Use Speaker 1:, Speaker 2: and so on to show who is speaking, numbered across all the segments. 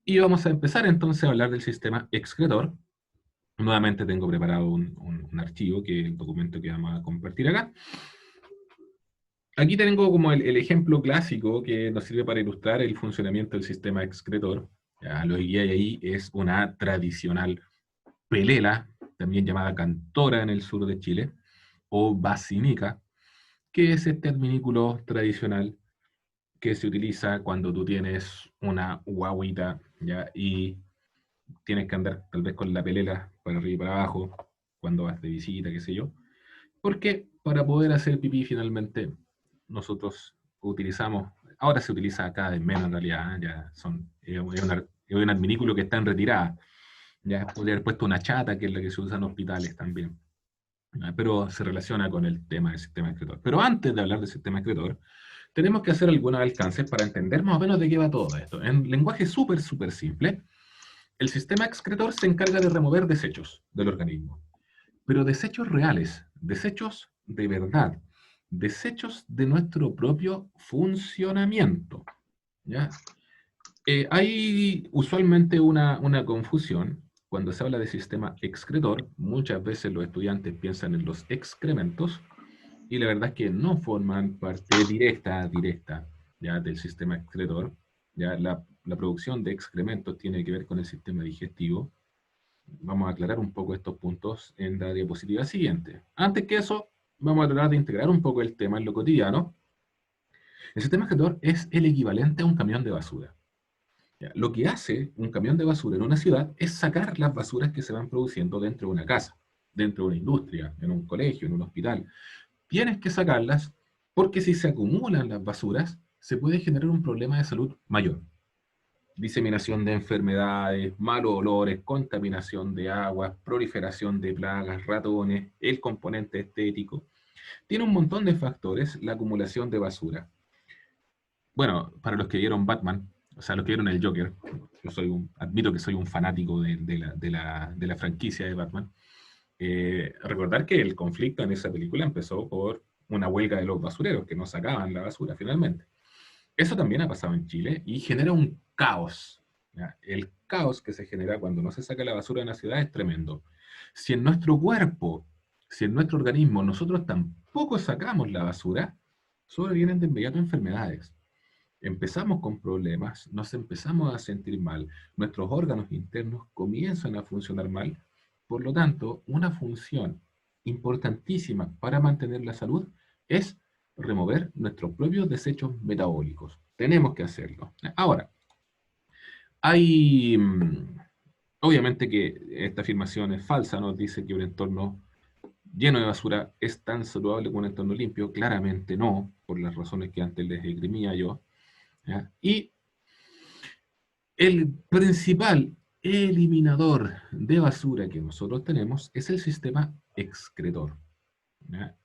Speaker 1: Y vamos a empezar entonces a hablar del sistema excretor. Nuevamente tengo preparado un archivo, que es el documento que vamos a compartir acá. Aquí tengo como el ejemplo clásico que nos sirve para ilustrar el funcionamiento del sistema excretor. Ya, lo que hay ahí es una tradicional pelela, también llamada cantora en el sur de Chile, o basinica, que es este adminículo tradicional que se utiliza cuando tú tienes una guaguita, ¿ya? Y tienes que andar tal vez con la pelela para arriba y para abajo, cuando vas de visita, qué sé yo. Porque para poder hacer pipí finalmente nosotros utilizamos, ahora se utiliza cada vez menos en realidad, ¿eh? Ya es un adminículo que está en retirada. Ya podría haber puesto una chata, que es la que se usa en hospitales también. Pero se relaciona con el tema del sistema excretor. Pero antes de hablar del sistema excretor, tenemos que hacer algunos alcances para entender más o menos de qué va todo esto. En lenguaje súper simple, el sistema excretor se encarga de remover desechos del organismo, pero desechos reales, desechos de verdad, desechos de nuestro propio funcionamiento. ¿Ya? Hay usualmente una confusión cuando se habla de sistema excretor. Muchas veces los estudiantes piensan en los excrementos y la verdad es que no forman parte directa ya, del sistema excretor. Ya, la producción de excrementos tiene que ver con el sistema digestivo. Vamos a aclarar un poco estos puntos en la diapositiva siguiente. Antes que eso, vamos a tratar de integrar un poco el tema en lo cotidiano. El sistema excretor es el equivalente a un camión de basura. Ya, lo que hace un camión de basura en una ciudad es sacar las basuras que se van produciendo dentro de una casa, dentro de una industria, en un colegio, en un hospital. Tienes que sacarlas porque si se acumulan las basuras, se puede generar un problema de salud mayor. Diseminación de enfermedades, malos olores, contaminación de aguas, proliferación de plagas, ratones, el componente estético. Tiene un montón de factores la acumulación de basura. Bueno, para los que vieron Batman, o sea, los que vieron el Joker, admito que soy un fanático de la franquicia de Batman. Recordar que el conflicto en esa película empezó por una huelga de los basureros, que no sacaban la basura finalmente. Eso también ha pasado en Chile y genera un caos. ¿Ya? El caos que se genera cuando no se saca la basura en la ciudad es tremendo. Si en nuestro cuerpo, si en nuestro organismo nosotros tampoco sacamos la basura, sobrevienen de inmediato enfermedades. Empezamos con problemas, nos empezamos a sentir mal, nuestros órganos internos comienzan a funcionar mal. Por lo tanto, una función importantísima para mantener la salud es remover nuestros propios desechos metabólicos. Tenemos que hacerlo. Ahora, hay, obviamente que esta afirmación es falsa, nos dice que un entorno lleno de basura es tan saludable como un entorno limpio. Claramente no, por las razones que antes les esgrimía yo. ¿Ya? Y el principal eliminador de basura que nosotros tenemos es el sistema excretor. ¿Ya?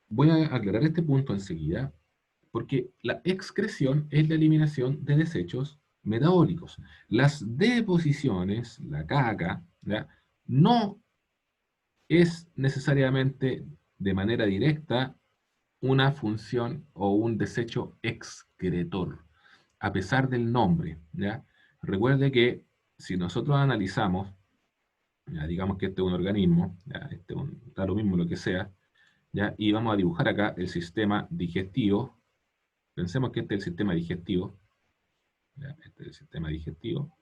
Speaker 1: Voy a aclarar este punto enseguida, porque la excreción es la eliminación de desechos metabólicos. Las deposiciones, la caca, ¿ya? No es necesariamente de manera directa una función o un desecho excretor, a pesar del nombre, ¿ya? Recuerde que si nosotros analizamos, ya, digamos que este es un organismo, ya, da lo mismo lo que sea, ¿ya? Y vamos a dibujar acá el sistema digestivo. Pensemos que este es el sistema digestivo, ¿ya? Este es el sistema digestivo,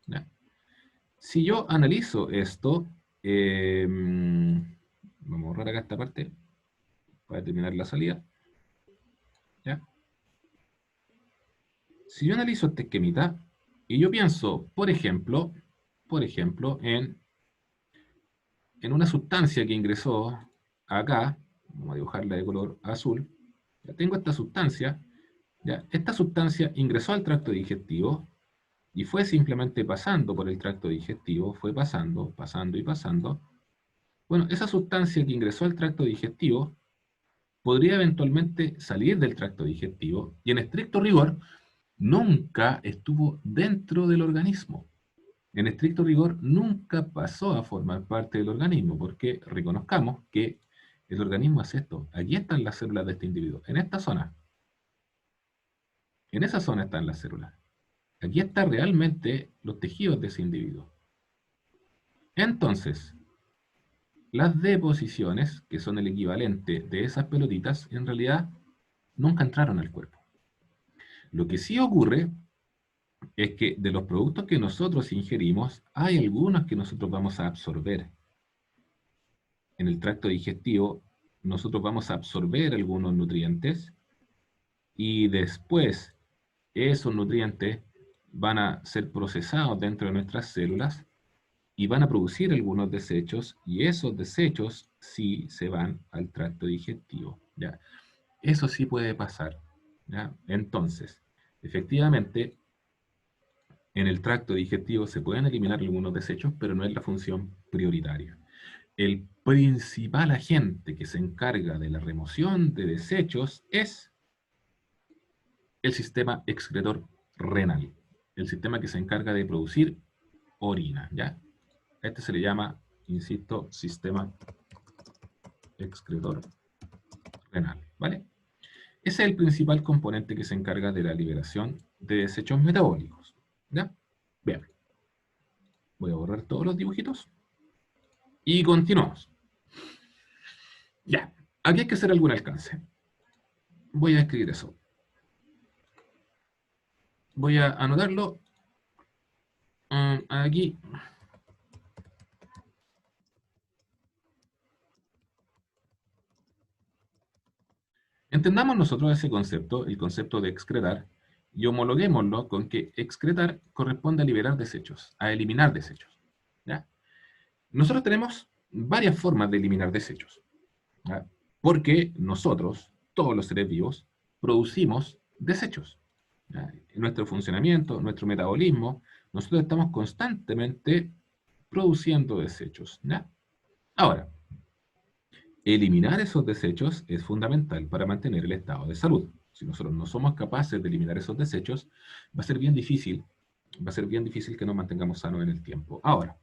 Speaker 1: ¿ya? Si yo analizo esto, vamos a borrar acá esta parte para terminar la salida, ¿ya? Si yo analizo este esquemita y yo pienso, por ejemplo, en una sustancia que ingresó acá, vamos a dibujarla de color azul, ya tengo esta sustancia, ya, esta sustancia ingresó al tracto digestivo y fue simplemente pasando por el tracto digestivo, fue pasando y pasando. Bueno, esa sustancia que ingresó al tracto digestivo podría eventualmente salir del tracto digestivo y en estricto rigor nunca estuvo dentro del organismo. En estricto rigor, nunca pasó a formar parte del organismo, porque reconozcamos que el organismo es esto. Aquí están las células de este individuo, en esta zona. En esa zona están las células. Aquí están realmente los tejidos de ese individuo. Entonces, las deposiciones, que son el equivalente de esas pelotitas, en realidad nunca entraron al cuerpo. Lo que sí ocurre es que de los productos que nosotros ingerimos, hay algunos que nosotros vamos a absorber. En el tracto digestivo, nosotros vamos a absorber algunos nutrientes y después esos nutrientes van a ser procesados dentro de nuestras células y van a producir algunos desechos y esos desechos sí se van al tracto digestivo. ¿Ya? Eso sí puede pasar. ¿Ya? Entonces, efectivamente, en el tracto digestivo se pueden eliminar algunos desechos, pero no es la función prioritaria. El principal agente que se encarga de la remoción de desechos es el sistema excretor renal, el sistema que se encarga de producir orina, ¿ya? A este se le llama, insisto, sistema excretor renal, ¿vale? Ese es el principal componente que se encarga de la liberación de desechos metabólicos, ¿ya? Bien, voy a borrar todos los dibujitos y continuamos. Ya, aquí hay que hacer algún alcance. Voy a escribir eso. Voy a anotarlo aquí. Entendamos nosotros ese concepto, el concepto de excretar, y homologuémoslo con que excretar corresponde a liberar desechos, a eliminar desechos. ¿Ya? Nosotros tenemos varias formas de eliminar desechos, ¿ya? Porque nosotros, todos los seres vivos, producimos desechos. ¿Ya? En nuestro funcionamiento, nuestro metabolismo, nosotros estamos constantemente produciendo desechos. ¿Ya? Ahora, eliminar esos desechos es fundamental para mantener el estado de salud. Si nosotros no somos capaces de eliminar esos desechos, va a ser bien difícil, que nos mantengamos sanos en el tiempo. Ahora,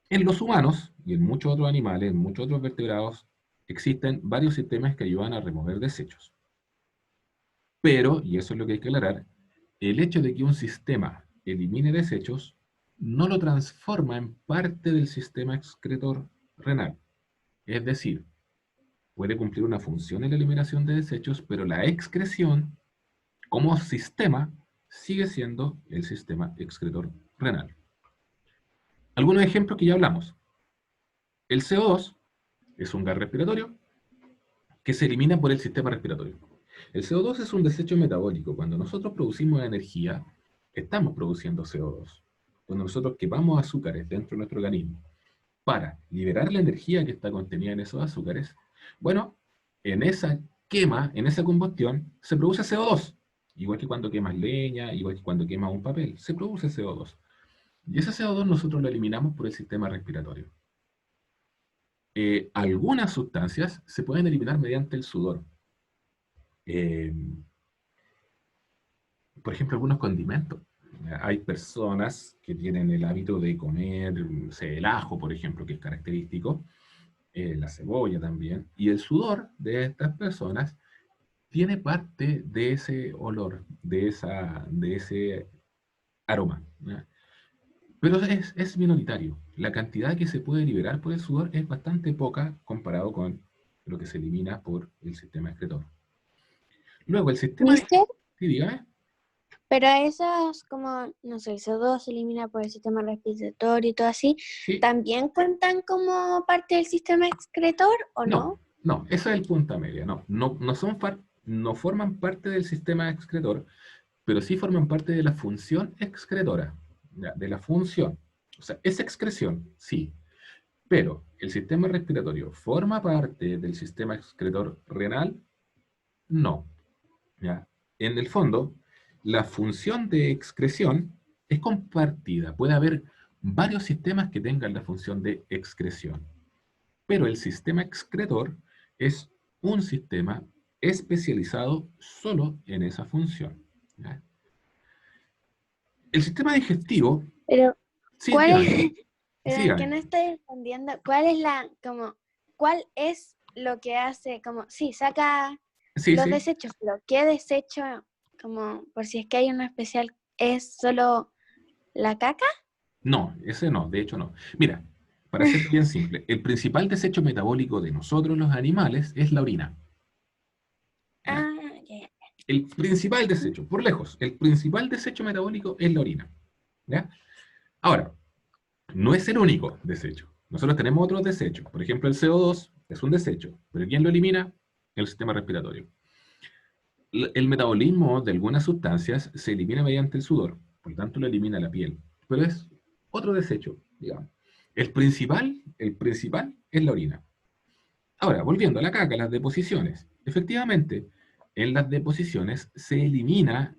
Speaker 1: en los humanos y en muchos otros animales, en muchos otros vertebrados, existen varios sistemas que ayudan a remover desechos. Pero, y eso es lo que hay que aclarar, el hecho de que un sistema elimine desechos no lo transforma en parte del sistema excretor renal. Es decir, puede cumplir una función en la eliminación de desechos, pero la excreción como sistema sigue siendo el sistema excretor renal. Algunos ejemplos que ya hablamos. El CO2 es un gas respiratorio que se elimina por el sistema respiratorio. El CO2 es un desecho metabólico. Cuando nosotros producimos energía, estamos produciendo CO2. Cuando nosotros quemamos azúcares dentro de nuestro organismo para liberar la energía que está contenida en esos azúcares, bueno, en esa quema, en esa combustión, se produce CO2. Igual que cuando quemas leña, igual que cuando quemas un papel, se produce CO2. Y ese CO2 nosotros lo eliminamos por el sistema respiratorio. Algunas sustancias se pueden eliminar mediante el sudor. Eh, por ejemplo, algunos condimentos. Hay personas que tienen el hábito de comer, no sé, el ajo, por ejemplo, que es característico, la cebolla también, y el sudor de estas personas tiene parte de ese olor, de ese aroma, ¿ya? Pero es minoritario. La cantidad que se puede liberar por el sudor es bastante poca comparado con lo que se elimina por el sistema excretor. Luego, el sistema de...
Speaker 2: Mister,
Speaker 1: Sí, dígame.
Speaker 2: pero esos como, no sé, el CO2 se elimina por el sistema respiratorio y todo así,
Speaker 1: Sí,
Speaker 2: ¿también cuentan como parte del sistema excretor o
Speaker 1: no,
Speaker 2: no?
Speaker 1: no, ese es el punto medio, no, no forman parte del sistema excretor, pero sí forman parte de la función excretora, ¿ya? De la función. O sea, es excreción, sí, pero el sistema respiratorio forma parte del sistema excretor renal, no, ¿ya? En el fondo, la función de excreción es compartida. Puede haber varios sistemas que tengan la función de excreción, pero el sistema excretor es un sistema especializado solo en esa función, ¿ya? El sistema digestivo,
Speaker 2: Pero,
Speaker 1: sí,
Speaker 2: ¿cuál es,
Speaker 1: dígame, sí,
Speaker 2: pero es que
Speaker 1: dígame.
Speaker 2: no estoy entendiendo, cuál es cuál es lo que hace, como, sí, saca
Speaker 1: Sí,
Speaker 2: los
Speaker 1: sí.
Speaker 2: desechos, pero qué desecho, como, por si es que hay uno especial es solo la caca.
Speaker 1: No, ese no, de hecho no. Mira, para ser bien simple, el principal desecho metabólico de nosotros los animales es la orina. ¿Ya?
Speaker 2: Ah, ya, ya.
Speaker 1: El principal desecho, por lejos, el principal desecho metabólico es la orina. ¿Ya? Ahora, no es el único desecho. Nosotros tenemos otros desechos. Por ejemplo, el CO2 es un desecho, pero ¿quién lo elimina? El sistema respiratorio. El metabolismo de algunas sustancias se elimina mediante el sudor, por lo tanto lo elimina la piel, pero es otro desecho, digamos. El principal es la orina. Ahora, volviendo a la caca, las deposiciones. Efectivamente, en las deposiciones se elimina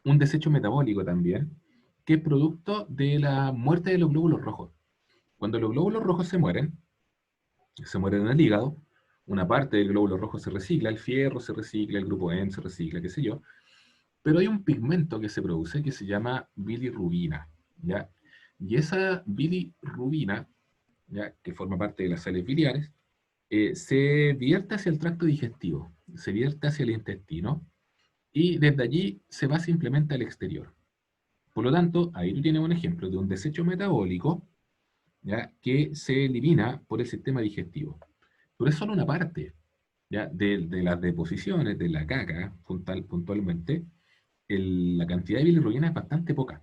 Speaker 1: un desecho metabólico también, que es producto de la muerte de los glóbulos rojos. Cuando los glóbulos rojos se mueren en el hígado, una parte del glóbulo rojo se recicla, el fierro se recicla, el grupo N se recicla, qué sé yo, pero hay un pigmento que se produce que se llama bilirrubina, ¿ya? Y esa bilirrubina, ¿ya? Que forma parte de las sales biliares, se vierte hacia el tracto digestivo, se vierte hacia el intestino, y desde allí se va simplemente al exterior. Por lo tanto, ahí tú tienes un ejemplo de un desecho metabólico, ¿ya? Que se elimina por el sistema digestivo. Pero es solo una parte, ¿ya? De las deposiciones de la caca, puntualmente, la cantidad de bilirrubina es bastante poca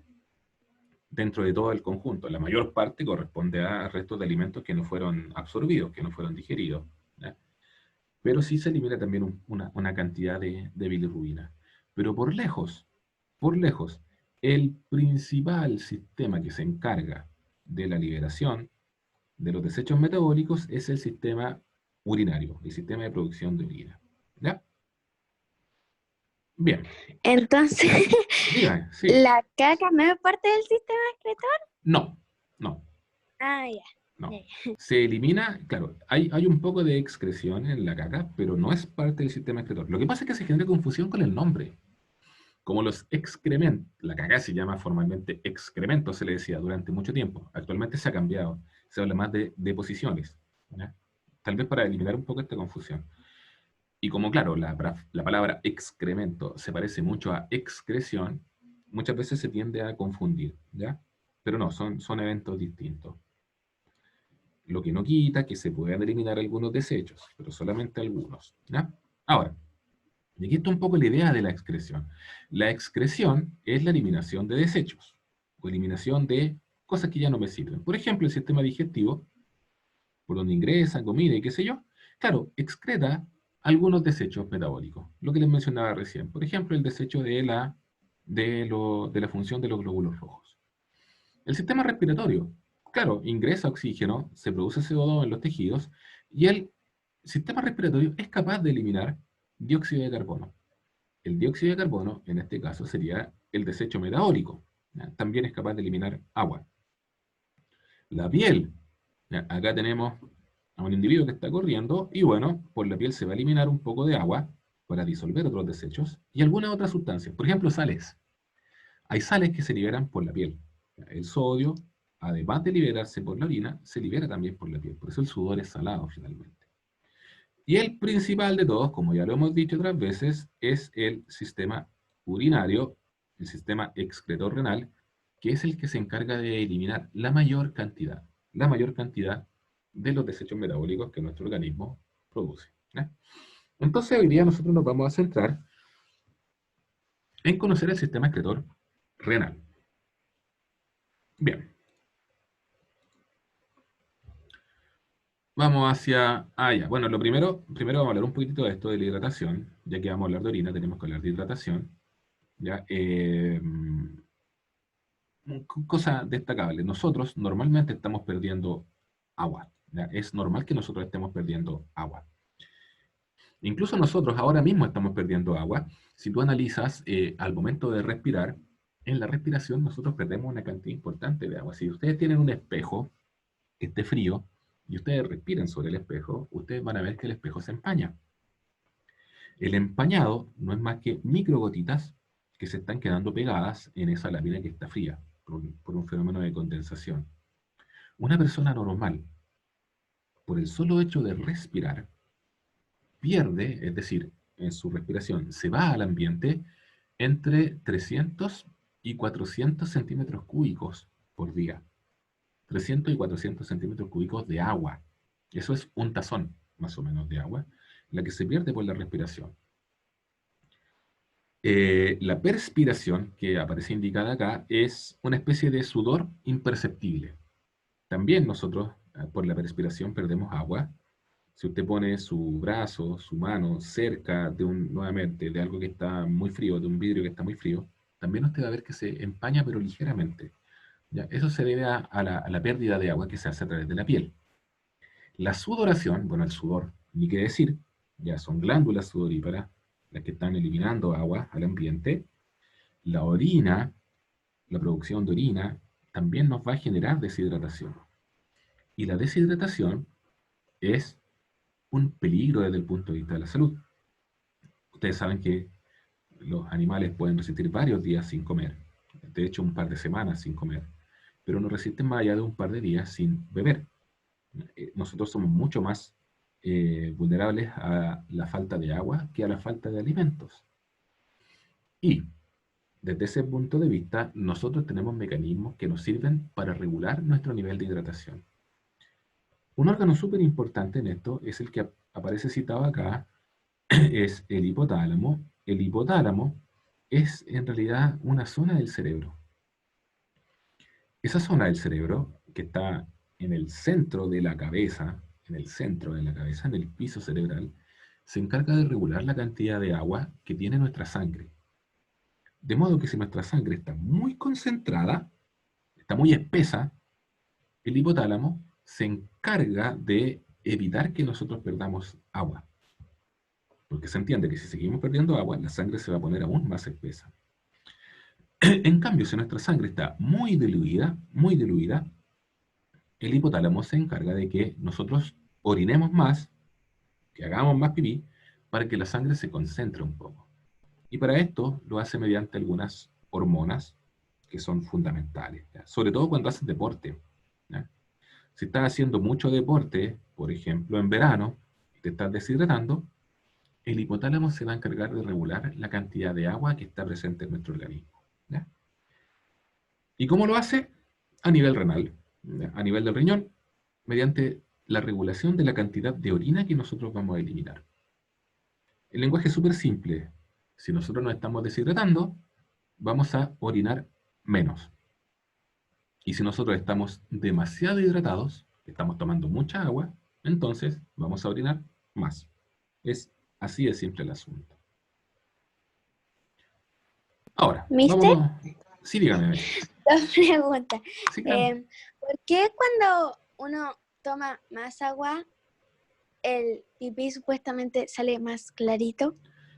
Speaker 1: dentro de todo el conjunto. La mayor parte corresponde a restos de alimentos que no fueron absorbidos, que no fueron digeridos, ¿ya? Pero sí se elimina también una cantidad de bilirrubina. Pero por lejos, el principal sistema que se encarga de la liberación de los desechos metabólicos es el sistema urinario, el sistema de producción de orina. ¿Ya? Bien,
Speaker 2: Entonces,
Speaker 1: dígame, sí.
Speaker 2: ¿la caca no es parte del sistema excretor?
Speaker 1: No, no,
Speaker 2: Ah, ya, ya,
Speaker 1: no.
Speaker 2: ya.
Speaker 1: Se elimina, claro, hay un poco de excreción en la caca, pero no es parte del sistema excretor. Lo que pasa es que se genera confusión con el nombre. Como los excrementos, la caca se llama formalmente excremento, se le decía durante mucho tiempo. Actualmente se ha cambiado, se habla más de deposiciones, ¿ya? Tal vez para eliminar un poco esta confusión. Y como, claro, la palabra excremento se parece mucho a excreción, muchas veces se tiende a confundir, ¿ya? Pero no, son eventos distintos. Lo que no quita que se puedan eliminar algunos desechos, pero solamente algunos, ¿ya? Ahora, y aquí está un poco la idea de la excreción. La excreción es la eliminación de desechos, o eliminación de cosas que ya no me sirven. Por ejemplo, el sistema digestivo, por donde ingresa comida y qué sé yo, claro, excreta algunos desechos metabólicos, lo que les mencionaba recién. Por ejemplo, el desecho de la función de los glóbulos rojos. El sistema respiratorio, claro, ingresa oxígeno, se produce CO2 en los tejidos, y el sistema respiratorio es capaz de eliminar dióxido de carbono. El dióxido de carbono, en este caso, sería el desecho metabólico. ¿Ya? También es capaz de eliminar agua. La piel, ¿ya? Acá tenemos a un individuo que está corriendo y bueno, por la piel se va a eliminar un poco de agua para disolver otros desechos y algunas otras sustancias. Por ejemplo, sales. Hay sales que se liberan por la piel. ¿Ya? El sodio, además de liberarse por la orina, se libera también por la piel. Por eso el sudor es salado finalmente. Y el principal de todos, como ya lo hemos dicho otras veces, es el sistema urinario, el sistema excretor renal, que es el que se encarga de eliminar la mayor cantidad de los desechos metabólicos que nuestro organismo produce, ¿ya? Entonces hoy día nosotros nos vamos a centrar en conocer el sistema excretor renal. Bien, vamos hacia... Ah, ya. Bueno, primero vamos a hablar un poquitito de esto de la hidratación, ya que vamos a hablar de orina, tenemos que hablar de hidratación. ¿Ya? Cosa destacable, nosotros normalmente estamos perdiendo agua, ¿ya? Es normal que nosotros estemos perdiendo agua. Incluso nosotros ahora mismo estamos perdiendo agua. Si tú analizas al momento de respirar, en la respiración nosotros perdemos una cantidad importante de agua. Si ustedes tienen un espejo que esté frío y ustedes respiran sobre el espejo, ustedes van a ver que el espejo se empaña. El empañado no es más que microgotitas que se están quedando pegadas en esa lámina que está fría por un fenómeno de condensación. Una persona normal, por el solo hecho de respirar, es decir, en su respiración se va al ambiente entre 300 y 400 centímetros cúbicos por día. 300 y 400 centímetros cúbicos de agua. Eso es un tazón, más o menos, de agua, la que se pierde por la respiración. La perspiración, que aparece indicada acá, es una especie de sudor imperceptible. También nosotros, por la perspiración, perdemos agua. Si usted pone su brazo, su mano cerca de nuevamente, de algo que está muy frío, de un vidrio que está muy frío, también usted va a ver que se empaña, pero ligeramente. ¿Ya? Eso se debe a la pérdida de agua que se hace a través de la piel. La sudoración, bueno, el sudor, ni qué decir, ya son glándulas sudoríparas las que están eliminando agua al ambiente. La orina, la producción de orina, también nos va a generar deshidratación. Y la deshidratación es un peligro desde el punto de vista de la salud. Ustedes saben que los animales pueden resistir varios días sin comer, de hecho un par de semanas sin comer, pero no resisten más allá de un par de días sin beber. Nosotros somos mucho más vulnerables a la falta de agua que a la falta de alimentos. Y desde ese punto de vista, nosotros tenemos mecanismos que nos sirven para regular nuestro nivel de hidratación. Un órgano súper importante en esto es el que aparece citado acá, es el hipotálamo. El hipotálamo es en realidad una zona del cerebro. Esa zona del cerebro que está en el centro de la cabeza, en el centro de la cabeza, en el piso cerebral, se encarga de regular la cantidad de agua que tiene nuestra sangre. De modo que si nuestra sangre está muy concentrada, está muy espesa, el hipotálamo se encarga de evitar que nosotros perdamos agua. Porque se entiende que si seguimos perdiendo agua, la sangre se va a poner aún más espesa. En cambio, si nuestra sangre está muy diluida, el hipotálamo se encarga de que nosotros orinemos más, que hagamos más pipí, para que la sangre se concentre un poco. Y para esto lo hace mediante algunas hormonas que son fundamentales, ¿ya? Sobre todo cuando haces deporte, ¿ya? Si estás haciendo mucho deporte, por ejemplo en verano, y te estás deshidratando, el hipotálamo se va a encargar de regular la cantidad de agua que está presente en nuestro organismo, ¿ya? ¿Y cómo lo hace? A nivel renal, ¿ya? A nivel del riñón, mediante la regulación de la cantidad de orina que nosotros vamos a eliminar. El lenguaje es súper simple. Si nosotros nos estamos deshidratando, vamos a orinar menos. Y si nosotros estamos demasiado hidratados, estamos tomando mucha agua, entonces vamos a orinar más. Es así de simple el asunto. Ahora,
Speaker 2: ¿Mister?
Speaker 1: vámonos. Sí, dígame.
Speaker 2: Dos preguntas.
Speaker 1: Sí, claro.
Speaker 2: ¿Por qué cuando uno toma más agua, el pipí supuestamente sale más clarito?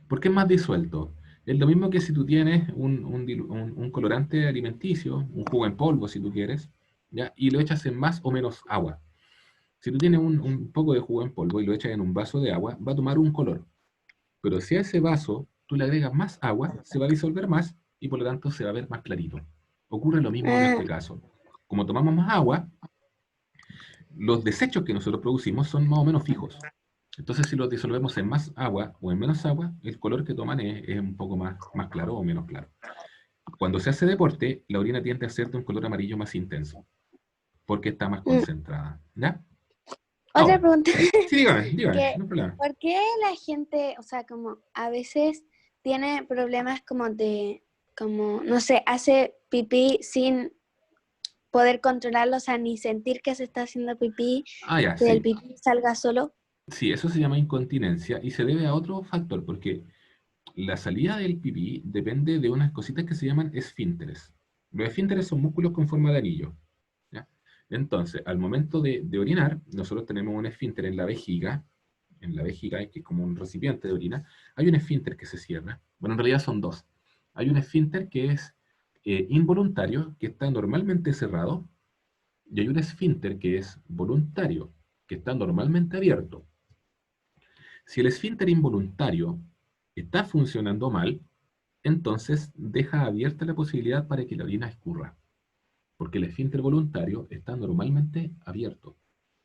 Speaker 1: Porque es más disuelto. Es lo mismo que si tú tienes un colorante alimenticio, un jugo en polvo si tú quieres, ¿ya? Y lo echas en más o menos agua. Si tú tienes un poco de jugo en polvo y lo echas en un vaso de agua, va a tomar un color. Pero si a ese vaso tú le agregas más agua, se va a disolver más y por lo tanto se va a ver más clarito. Ocurre lo mismo en
Speaker 2: Ah,
Speaker 1: este caso. Como tomamos más agua, los desechos que nosotros producimos son más o menos fijos. Entonces, si los disolvemos en más agua o en menos agua, el color que toman es un poco más claro o menos claro. Cuando se hace deporte, la orina tiende a ser de un color amarillo más intenso, porque está más
Speaker 2: mm.
Speaker 1: concentrada. ¿Ya?
Speaker 2: Otra
Speaker 1: Ahora,
Speaker 2: pregunta.
Speaker 1: sí, dígame,
Speaker 2: que,
Speaker 1: no hay problema.
Speaker 2: ¿Por qué la gente, o sea, como a veces tiene problemas como de, como, no sé, hace pipí sin poder controlarlo, o sea, ni sentir que se está haciendo pipí,
Speaker 1: Ah, ya,
Speaker 2: que el
Speaker 1: sí.
Speaker 2: pipí salga solo?
Speaker 1: Sí, eso se llama incontinencia y se debe a otro factor, porque la salida del pipí depende de unas cositas que se llaman esfínteres. Los esfínteres son músculos con forma de anillo, ¿ya? Entonces, al momento de orinar, nosotros tenemos un esfínter en la vejiga, que es como un recipiente de orina, hay un esfínter que se cierra. Bueno, en realidad son dos. Hay un esfínter que es involuntario, que está normalmente cerrado, y hay un esfínter que es voluntario, que está normalmente abierto. Si el esfínter involuntario está funcionando mal, entonces deja abierta la posibilidad para que la orina escurra, porque el esfínter voluntario está normalmente abierto.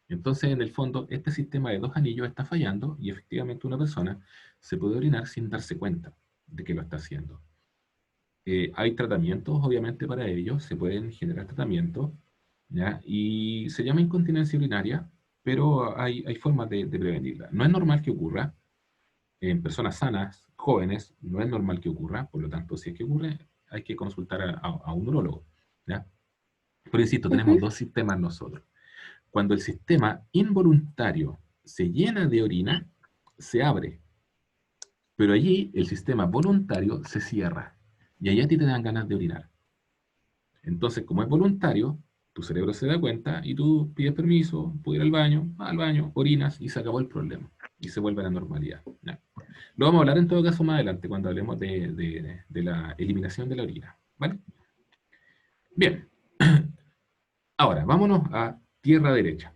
Speaker 1: Entonces, en el fondo, este sistema de dos anillos está fallando y efectivamente una persona se puede orinar sin darse cuenta de que lo está haciendo. Hay tratamientos, obviamente, para ello, se pueden generar tratamientos, ¿ya? Y se llama incontinencia urinaria, pero hay formas de prevenirla. No es normal que ocurra en personas sanas, jóvenes, no es normal que ocurra, por lo tanto, si es que ocurre, hay que consultar a un urólogo, ¿ya? Pero insisto, tenemos
Speaker 2: Ujú.
Speaker 1: dos sistemas nosotros. Cuando el sistema involuntario se llena de orina, se abre, pero allí el sistema voluntario se cierra, y allá a ti te dan ganas de orinar. Entonces, como es voluntario, tu cerebro se da cuenta y tú pides permiso, puedes ir al baño, vas al baño, orinas y se acabó el problema. Y se vuelve a la normalidad. ¿Ya? Lo vamos a hablar en todo caso más adelante, cuando hablemos de la eliminación de la orina. ¿Vale? Bien. Ahora, vámonos a tierra derecha.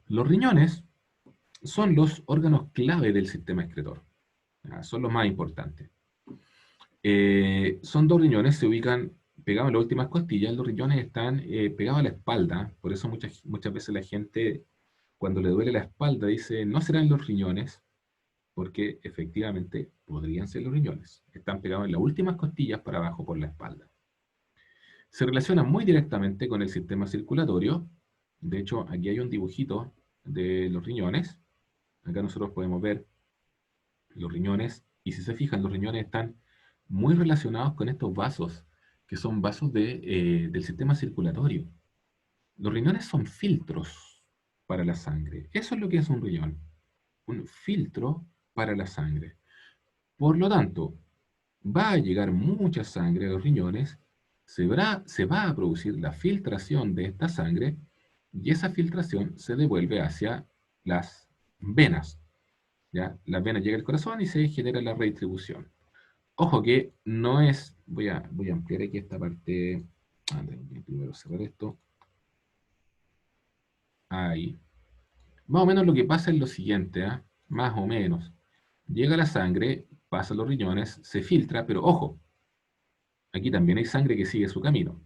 Speaker 1: Los riñones son los órganos clave del sistema excretor. ¿Ya? Son los más importantes. Son dos riñones, se ubican pegados en las últimas costillas. Los riñones están pegados a la espalda, por eso muchas veces la gente, cuando le duele la espalda, dice, no serán los riñones, porque efectivamente podrían ser los riñones. Están pegados en las últimas costillas para abajo por la espalda. Se relacionan muy directamente con el sistema circulatorio. De hecho, aquí hay un dibujito de los riñones. Acá nosotros podemos ver los riñones, y si se fijan, los riñones están muy relacionados con estos vasos, que son vasos del sistema circulatorio. Los riñones son filtros para la sangre. Eso es lo que es un riñón, un filtro para la sangre. Por lo tanto, va a llegar mucha sangre a los riñones, se va a producir la filtración de esta sangre, y esa filtración se devuelve hacia las venas. ¿Ya? Las venas llegan al corazón y se genera la redistribución. Ojo que no es, voy a ampliar aquí esta parte, tengo que primero cerrar esto, ahí. Más o menos lo que pasa es lo siguiente, ¿ah? Más o menos. Llega la sangre, pasa a los riñones, se filtra, pero ojo, aquí también hay sangre que sigue su camino.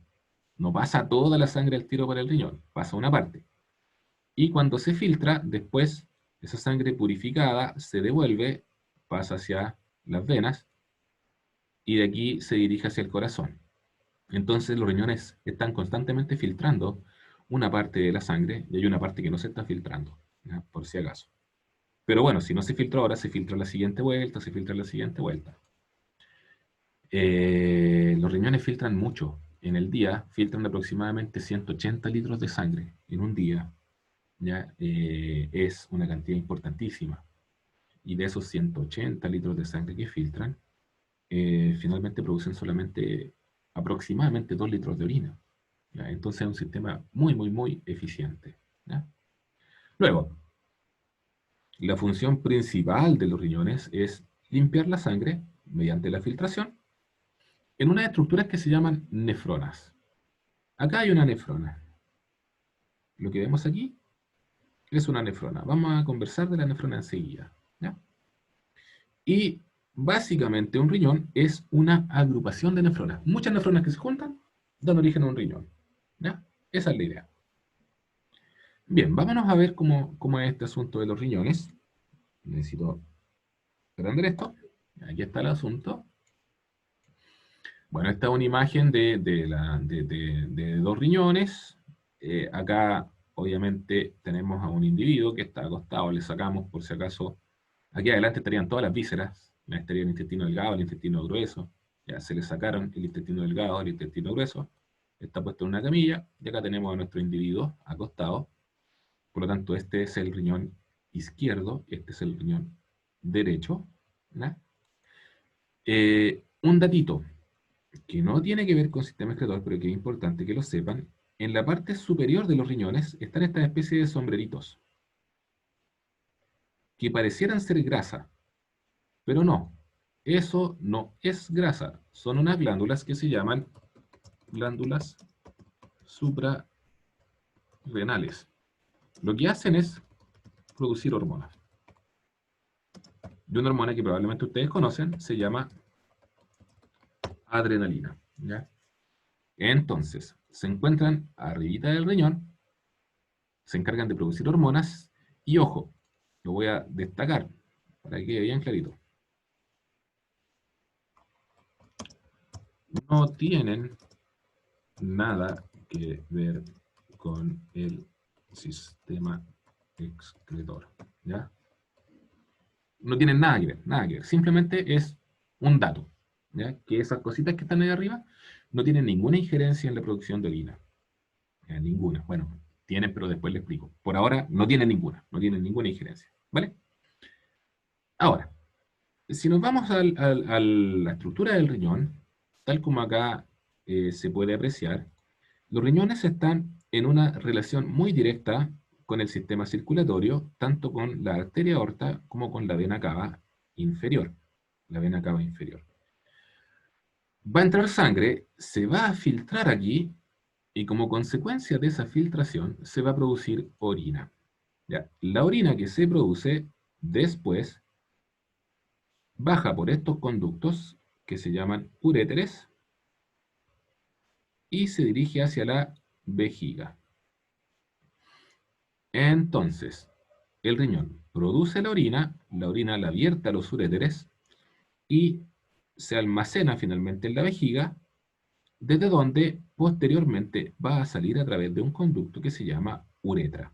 Speaker 1: No pasa toda la sangre al tiro para el riñón, pasa una parte. Y cuando se filtra, después esa sangre purificada se devuelve, pasa hacia las venas, y de aquí se dirige hacia el corazón. Entonces los riñones están constantemente filtrando una parte de la sangre y hay una parte que no se está filtrando, ¿ya? Por si acaso. Pero bueno, si no se filtra ahora, se filtra la siguiente vuelta, se filtra la siguiente vuelta. Los riñones filtran mucho. En el día filtran aproximadamente 180 litros de sangre en un día. ¿Ya? Es una cantidad importantísima. Y de esos 180 litros de sangre que filtran, finalmente producen solamente aproximadamente 2 litros de orina. ¿Ya? Entonces es un sistema muy, muy, muy eficiente. ¿Ya? Luego, la función principal de los riñones es limpiar la sangre mediante la filtración en unas estructuras que se llaman nefronas. Acá hay una nefrona. Lo que vemos aquí es una nefrona. Vamos a conversar de la nefrona enseguida. ¿Ya? Y básicamente un riñón es una agrupación de nefronas. Muchas nefronas que se juntan dan origen a un riñón. ¿Ya? Esa es la idea. Bien, vámonos a ver cómo es este asunto de los riñones. Necesito agrandar esto. Aquí está el asunto. Bueno, esta es una imagen de dos riñones. Acá, obviamente, tenemos a un individuo que está acostado. Le sacamos, por si acaso, aquí adelante estarían todas las vísceras. Estaría el intestino delgado, el intestino grueso. Ya se le sacaron el intestino delgado, el intestino grueso. Está puesto en una camilla. Y acá tenemos a nuestro individuo acostado. Por lo tanto, este es el riñón izquierdo, este es el riñón derecho. ¿Ya? Un datito que no tiene que ver con sistema excretor, pero que es importante que lo sepan. En la parte superior de los riñones están estas especies de sombreritos, que parecieran ser grasa, pero no. Eso no es grasa. Son unas glándulas que se llaman glándulas suprarrenales. Lo que hacen es producir hormonas. Y una hormona que probablemente ustedes conocen se llama adrenalina. ¿Ya? Entonces, se encuentran arribita del riñón, se encargan de producir hormonas, y ojo, lo voy a destacar para que quede bien clarito. no tienen nada que ver con el sistema excretor, ¿ya? No tienen nada que ver, nada que ver. Simplemente es un dato, ¿ya? Que esas cositas que están ahí arriba no tienen ninguna injerencia en la producción de orina. Ninguna. Bueno, tienen, pero después le explico. Por ahora no tienen ninguna, no tienen ninguna injerencia, ¿vale? Ahora, si nos vamos a la estructura del riñón, tal como acá se puede apreciar, los riñones están en una relación muy directa con el sistema circulatorio, tanto con la arteria aorta como con la vena cava inferior. La vena cava inferior. Va a entrar sangre, se va a filtrar aquí y como consecuencia de esa filtración se va a producir orina. ¿Ya? La orina que se produce después baja por estos conductos que se llaman uréteres y se dirige hacia la vejiga. Entonces, el riñón produce la orina la vierte a los uréteres y se almacena finalmente en la vejiga, desde donde posteriormente va a salir a través de un conducto que se llama uretra.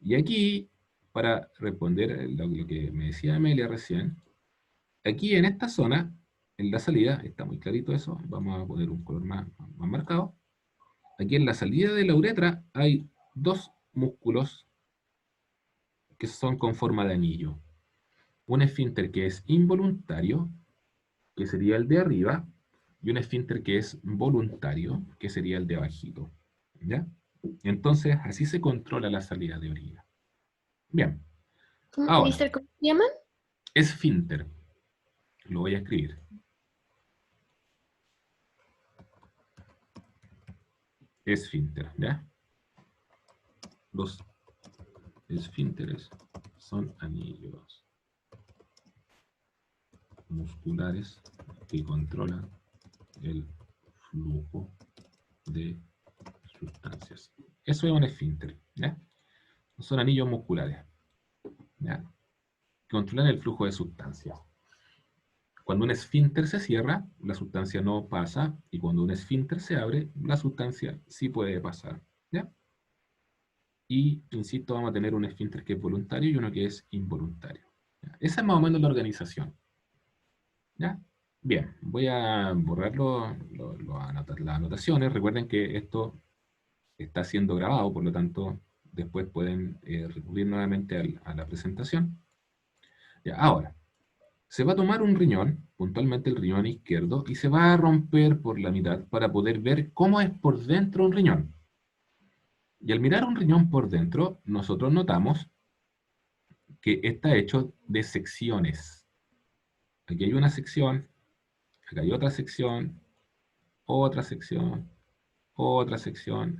Speaker 1: Y aquí, para responder lo que me decía Amelia recién, aquí en esta zona, en la salida, está muy clarito eso, vamos a poner un color más marcado. Aquí en la salida de la uretra hay dos músculos que son con forma de anillo. Un esfínter que es involuntario, que sería el de arriba, y un esfínter que es voluntario, que sería el de abajito. ¿Ya? Entonces, así se controla la salida de orina. Bien, ahora,
Speaker 3: Mister, ¿cómo se llaman?
Speaker 1: esfínter. Lo voy a escribir. Esfínter, ¿ya? Los esfínteres son anillos musculares que controlan el flujo de sustancias. Eso es un esfínter, ¿ya? Son anillos musculares, ¿ya? Que controlan el flujo de sustancias. Cuando un esfínter se cierra, la sustancia no pasa, y cuando un esfínter se abre, la sustancia sí puede pasar, ¿ya? Y, insisto, vamos a tener un esfínter que es voluntario y uno que es involuntario. ¿Ya? Esa es más o menos la organización, ¿ya? Bien, voy a borrar las anotaciones. Recuerden que esto está siendo grabado, por lo tanto, después pueden recurrir nuevamente a la presentación. Ya, ahora, se va a tomar un riñón, puntualmente el riñón izquierdo, y se va a romper por la mitad para poder ver cómo es por dentro un riñón. Y al mirar un riñón por dentro, nosotros notamos que está hecho de secciones. Aquí hay una sección, acá hay otra sección, otra sección,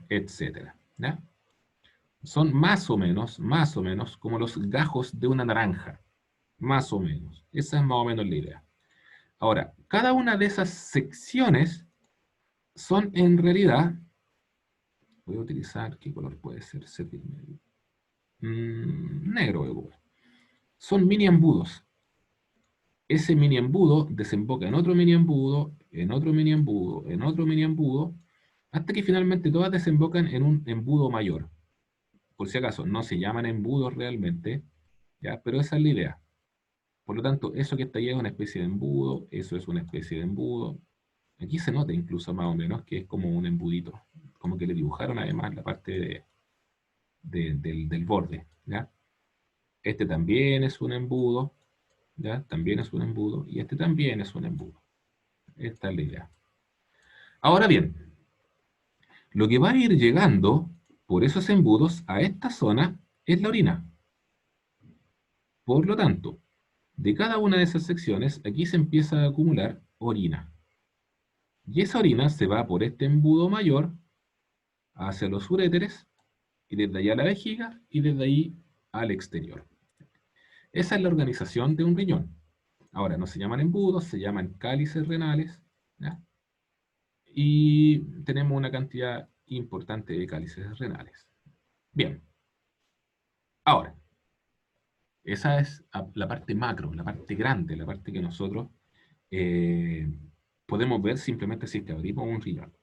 Speaker 1: etcétera. ¿Ya? Son más o menos como los gajos de una naranja. Más o menos. Esa es más o menos la idea. Ahora, cada una de esas secciones son en realidad, voy a utilizar, ¿qué color puede ser? Negro, igual. Son mini embudos. Ese mini embudo desemboca en otro mini embudo, en otro mini embudo, en otro mini embudo, hasta que finalmente todas desembocan en un embudo mayor. Por si acaso, no se llaman embudos realmente, ¿ya? Pero esa es la idea. Por lo tanto, eso que está ahí es una especie de embudo, eso es una especie de embudo. Aquí se nota incluso más o menos que es como un embudito, como que le dibujaron además la parte del borde, ¿ya? Este también es un embudo, ¿ya? También es un embudo, y este también es un embudo. Esta es la idea. Ahora bien, lo que va a ir llegando por esos embudos a esta zona es la orina. Por lo tanto, de cada una de esas secciones, aquí se empieza a acumular orina. Y esa orina se va por este embudo mayor hacia los uréteres, y desde ahí a la vejiga, y desde ahí al exterior. Esa es la organización de un riñón. Ahora, no se llaman embudos, se llaman cálices renales, ¿ya? Y tenemos una cantidad importante de cálices renales. Bien, ahora, esa es la parte macro, la parte grande, la parte que nosotros eh, podemos ver simplemente si es que abrimos un riñón.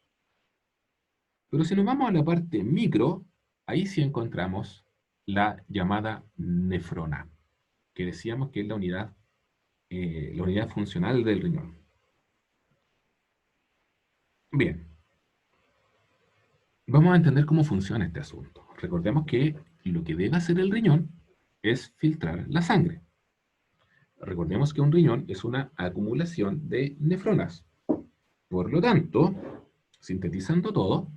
Speaker 1: Pero si nos vamos a la parte micro, ahí sí encontramos la llamada nefrona, que decíamos que es la unidad funcional del riñón. Bien, vamos a entender cómo funciona este asunto. Recordemos que lo que debe hacer el riñón es filtrar la sangre. Recordemos que un riñón es una acumulación de nefronas. Por lo tanto, sintetizando todo,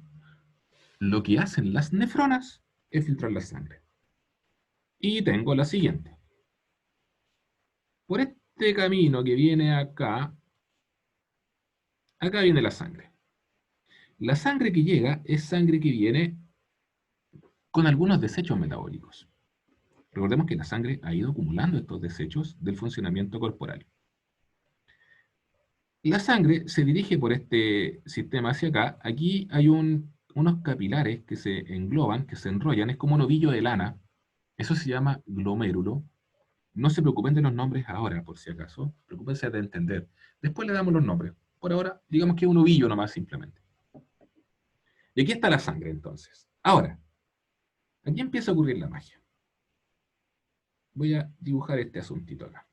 Speaker 1: lo que hacen las nefronas es filtrar la sangre. Y tengo la siguiente. Por este camino que viene acá, acá viene la sangre. La sangre que llega es sangre que viene con algunos desechos metabólicos. Recordemos que la sangre ha ido acumulando estos desechos del funcionamiento corporal. La sangre se dirige por este sistema hacia acá. Aquí hay unos capilares que se engloban, que se enrollan, es como un ovillo de lana. Eso se llama glomérulo. No se preocupen de los nombres ahora, por si acaso. Preocúpense de entender. Después le damos los nombres. Por ahora, digamos que es un ovillo nomás simplemente. Y aquí está la sangre, entonces. Ahora, aquí empieza a ocurrir la magia. Voy a dibujar este asuntito acá.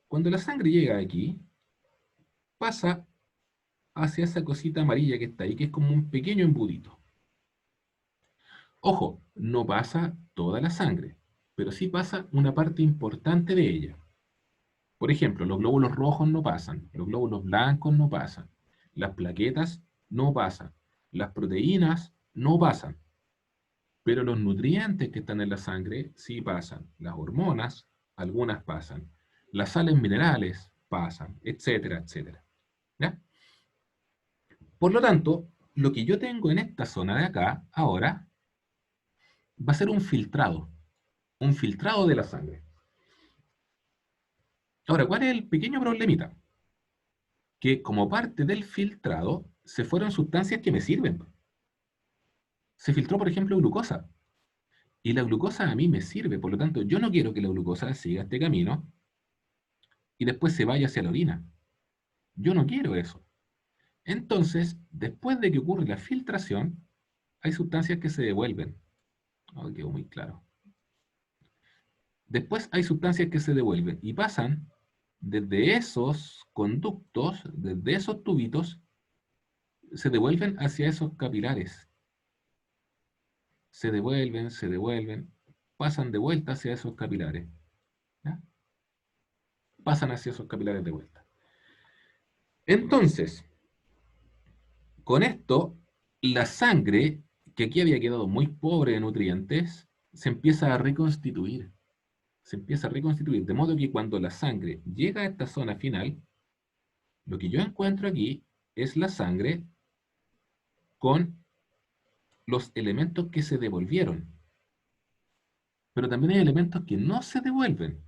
Speaker 1: Cuando la sangre llega aquí, pasa hacia esa cosita amarilla que está ahí, que es como un pequeño embudito. Ojo, no pasa toda la sangre, pero sí pasa una parte importante de ella. Por ejemplo, los glóbulos rojos no pasan, los glóbulos blancos no pasan, las plaquetas no pasan, las proteínas no pasan, pero los nutrientes que están en la sangre sí pasan, las hormonas, algunas pasan, las sales minerales pasan, etcétera, etcétera. ¿Ya? Por lo tanto, lo que yo tengo en esta zona de acá, ahora, va a ser un filtrado de la sangre. Ahora, ¿cuál es el pequeño problemita? Que como parte del filtrado, se fueron sustancias que me sirven. Se filtró, por ejemplo, glucosa. Y la glucosa a mí me sirve, por lo tanto, yo no quiero que la glucosa siga este camino y después se vaya hacia la orina. Yo no quiero eso. Entonces, después de que ocurre la filtración, hay sustancias que se devuelven. Oh, quedó muy claro. Después hay sustancias que se devuelven y pasan desde esos conductos, desde esos tubitos, se devuelven hacia esos capilares. Se devuelven, pasan de vuelta hacia esos capilares. ¿Ya? Pasan hacia esos capilares de vuelta. Entonces, con esto, la sangre, que aquí había quedado muy pobre de nutrientes, se empieza a reconstituir. Se empieza a reconstituir, de modo que cuando la sangre llega a esta zona final, lo que yo encuentro aquí es la sangre con los elementos que se devolvieron. Pero también hay elementos que no se devuelven.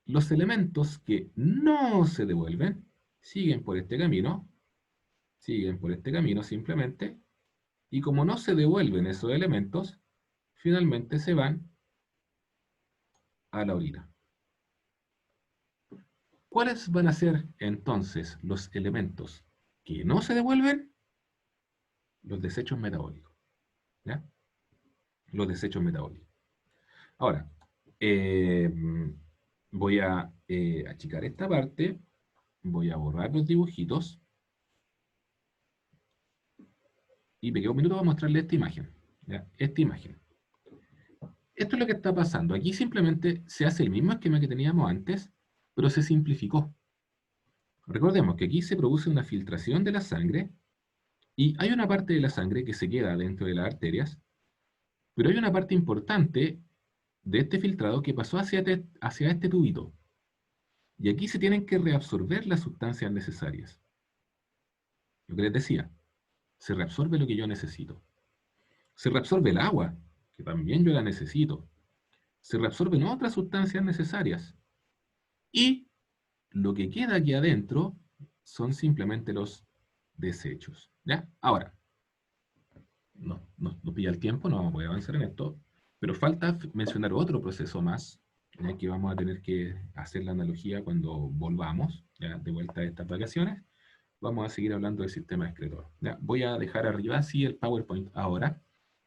Speaker 1: Los elementos que no se devuelven siguen por este camino simplemente, y como no se devuelven esos elementos, finalmente se van a la orina. ¿Cuáles van a ser entonces los elementos que no se devuelven? Los desechos metabólicos. ¿Ya? Los desechos metabólicos. Ahora, eh, voy a achicar esta parte, voy a borrar los dibujitos, y me quedo un minuto para mostrarle esta imagen. ¿Ya? Esta imagen. Esto es lo que está pasando. Aquí simplemente se hace el mismo esquema que teníamos antes, pero se simplificó. Recordemos que aquí se produce una filtración de la sangre, y hay una parte de la sangre que se queda dentro de las arterias, pero hay una parte importante de este filtrado que pasó hacia este tubito. Y aquí se tienen que reabsorber las sustancias necesarias. Lo que les decía, se reabsorbe lo que yo necesito. Se reabsorbe el agua, que también yo la necesito. Se reabsorben otras sustancias necesarias. Y lo que queda aquí adentro son simplemente los desechos. ¿Ya? Ahora, no pilla el tiempo, no voy a avanzar en esto, pero falta mencionar otro proceso más, ya que vamos a tener que hacer la analogía cuando volvamos, ya de vuelta a estas vacaciones, vamos a seguir hablando del sistema excretor. Ya, voy a dejar arriba así el PowerPoint ahora,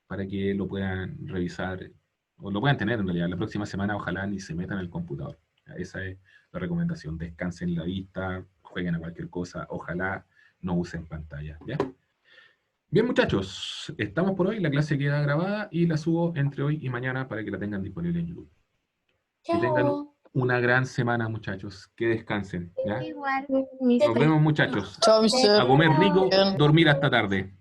Speaker 1: para que lo puedan revisar, o lo puedan tener en realidad. La próxima semana ojalá ni se metan al computador. Ya, esa es la recomendación. Descansen la vista, jueguen a cualquier cosa, ojalá no usen pantalla. ¿Ya? Bien, muchachos, estamos por hoy. La clase queda grabada y la subo entre hoy y mañana para que la tengan disponible en YouTube. Que tengan
Speaker 2: Chao.
Speaker 1: una gran semana, muchachos. Que descansen. ¿Ya?
Speaker 2: Igual.
Speaker 1: Nos vemos, muchachos.
Speaker 3: Chao,
Speaker 1: A
Speaker 3: mister.
Speaker 1: comer rico,
Speaker 3: Bien.
Speaker 1: dormir hasta tarde.